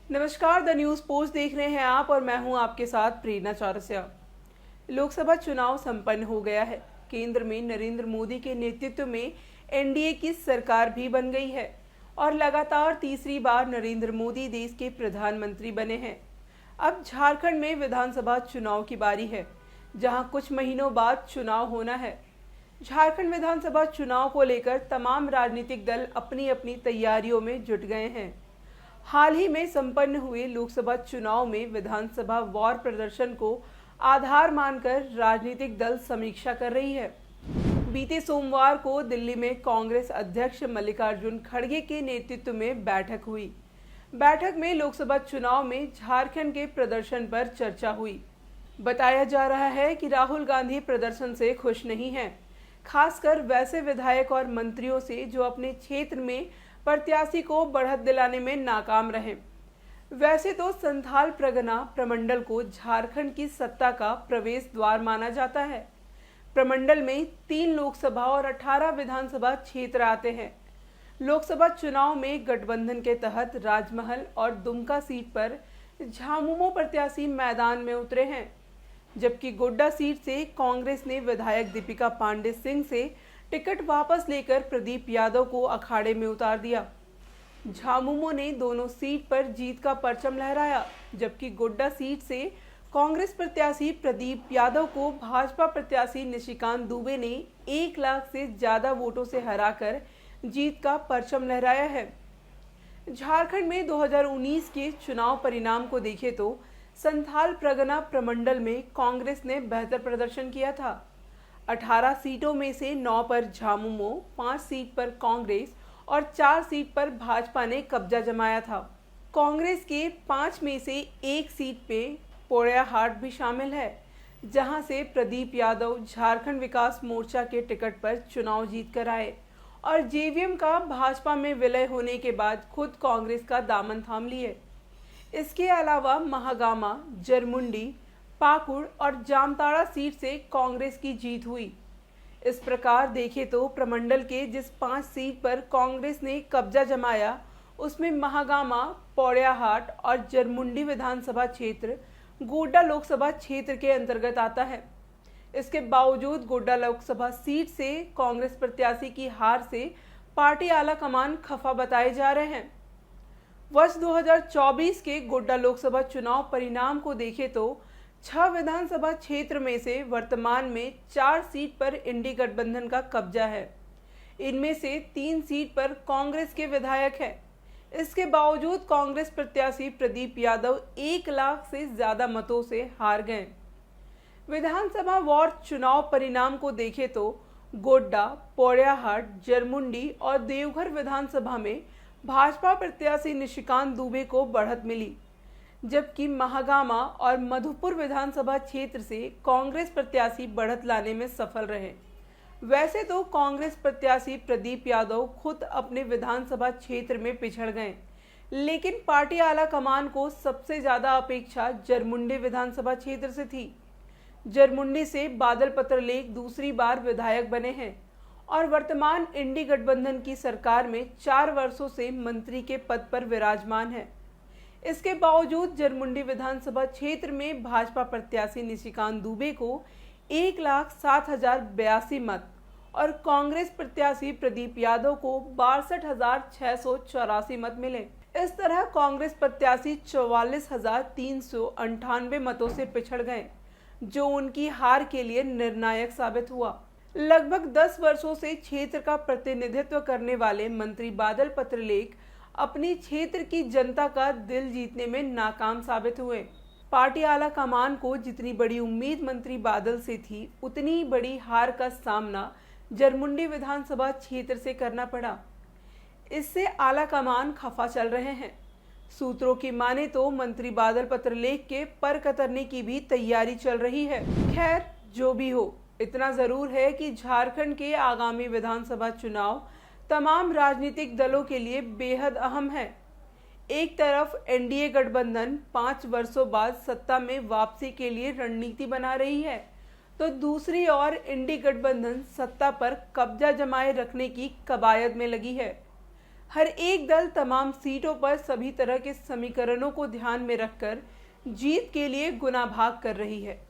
नमस्कार, the news post देख रहे हैं आप और मैं हूं आपके साथ प्रेरणा चौरसिया। लोकसभा चुनाव संपन्न हो गया है। केंद्र में नरेंद्र मोदी के नेतृत्व में एनडीए की सरकार भी बन गई है और लगातार तीसरी बार नरेंद्र मोदी देश के प्रधानमंत्री बने हैं। अब झारखंड में विधानसभा चुनाव की बारी है, जहां कुछ महीनों बाद चुनाव होना है। झारखंड विधानसभा चुनाव को लेकर तमाम राजनीतिक दल अपनी अपनी तैयारियों में जुट गए हैं। हाल ही में संपन्न हुए लोकसभा चुनाव में विधानसभा वार प्रदर्शन को आधार मानकर राजनीतिक दल समीक्षा कर रही है। बीते सोमवार को दिल्ली में कांग्रेस अध्यक्ष मल्लिकार्जुन खड़गे के नेतृत्व में बैठक हुई। बैठक में लोकसभा चुनाव में झारखंड के प्रदर्शन पर चर्चा हुई। बताया जा रहा है कि राहुल गांधी प्रदर्शन से खुश नहीं हैं, खासकर वैसे विधायक और मंत्रियों से जो अपने क्षेत्र में प्रत्याशी को बढ़त दिलाने में नाकाम रहे। वैसे तो संथाल परगना प्रमंडल को झारखंड की सत्ता का प्रवेश द्वार माना जाता है। प्रमंडल में 3 लोकसभा और 18 विधानसभा क्षेत्र आते हैं। लोकसभा चुनाव में गठबंधन के तहत राजमहल और दुमका सीट पर झामुमो प्रत्याशी मैदान में उतरे हैं, जबकि गोड्डा सीट से कांग्रेस ने विधायक दीपिका पांडे सिंह से टिकट वापस लेकर प्रदीप यादव को अखाड़े में उतार दिया। झामुमो ने दोनों सीट पर जीत का परचम लहराया, जबकि गोड्डा सीट से कांग्रेस प्रत्याशी प्रदीप यादव को भाजपा प्रत्याशी निशिकांत दुबे ने 1 लाख से ज्यादा वोटों से हराकर जीत का परचम लहराया है। झारखंड में 2019 के चुनाव परिणाम को देखें तो संथाल परगना प्रमंडल में कांग्रेस ने बेहतर प्रदर्शन किया था। 18 सीटों में से 9 पर झामुमो, 5 सीट पर कांग्रेस और 4 सीट पर भाजपा ने कब्जा जमाया था। कांग्रेस के 5 में से 1 सीट पे पोड़ैयाहाट भी शामिल है, जहां से प्रदीप यादव झारखंड विकास मोर्चा के टिकट पर चुनाव जीत कर आए और जेवीएम का भाजपा में विलय होने के बाद खुद कांग्रेस का दामन थाम लिए। इसके अलावा महागामा, जरमुंडी, पाकुड़ और जामताड़ा सीट से कांग्रेस की जीत हुई। इस प्रकार देखें तो प्रमंडल के जिस 5 सीट पर कांग्रेस ने कब्जा जमाया, उसमें महागामा, पोड़ैयाहाट और जरमुंडी विधानसभा क्षेत्र गोड्डा लोकसभा क्षेत्र के अंतर्गत आता है। इसके बावजूद गोड्डा लोकसभा सीट से कांग्रेस प्रत्याशी की हार से पार्टी आला कमान खफा बताए जा रहे हैं। वर्ष 2024 के गोड्डा लोकसभा चुनाव परिणाम को देखें तो 6 विधानसभा क्षेत्र में से वर्तमान में 4 सीट पर इंडी गठबंधन का कब्जा है। इनमें से 3 सीट पर कांग्रेस के विधायक हैं। इसके बावजूद कांग्रेस प्रत्याशी प्रदीप यादव 1 लाख से ज्यादा मतों से हार गए। विधानसभा वार चुनाव परिणाम को देखें तो गोड्डा, पोड़ैयाहाट, जरमुंडी और देवघर विधानसभा में भाजपा प्रत्याशी निशिकांत दुबे को बढ़त मिली, जबकि महागामा और मधुपुर विधानसभा क्षेत्र से कांग्रेस प्रत्याशी बढ़त लाने में सफल रहे। वैसे तो कांग्रेस प्रत्याशी प्रदीप यादव खुद अपने विधानसभा क्षेत्र में पिछड़ गए, लेकिन पार्टी आला कमान को सबसे ज्यादा अपेक्षा जरमुंडी विधानसभा क्षेत्र से थी। जरमुंडी से बादल पत्रलेख दूसरी बार विधायक बने हैं और वर्तमान इंडी गठबंधन की सरकार में 4 वर्षों से मंत्री के पद पर विराजमान है। इसके बावजूद जरमुंडी विधानसभा क्षेत्र में भाजपा प्रत्याशी निशिकांत दुबे को 1,07,082 मत और कांग्रेस प्रत्याशी प्रदीप यादव को 62,684 मत मिले। इस तरह कांग्रेस प्रत्याशी 44,398 मतों से पिछड़ गए, जो उनकी हार के लिए निर्णायक साबित हुआ। लगभग 10 वर्षों से क्षेत्र का प्रतिनिधित्व करने वाले मंत्री बादल पत्रलेख अपनी क्षेत्र की जनता का दिल जीतने में नाकाम साबित हुए। पार्टी आला कमान को जितनी बड़ी उम्मीद मंत्री बादल से थी, उतनी बड़ी हार का सामना जरमुंडी विधानसभा क्षेत्र से करना पड़ा। इससे आला कमान खफा चल रहे हैं। सूत्रों की माने तो मंत्री बादल पत्रलेख के पर कतरने की भी तैयारी चल रही है। खैर, जो भी हो, इतना जरूर है कि झारखंड के आगामी विधानसभा चुनाव तमाम राजनीतिक दलों के लिए बेहद अहम है। एक तरफ एनडीए गठबंधन 5 वर्षों बाद सत्ता में वापसी के लिए रणनीति बना रही है, तो दूसरी ओर इंडी गठबंधन सत्ता पर कब्जा जमाए रखने की कवायद में लगी है। हर एक दल तमाम सीटों पर सभी तरह के समीकरणों को ध्यान में रखकर जीत के लिए गुना भाग कर रही है।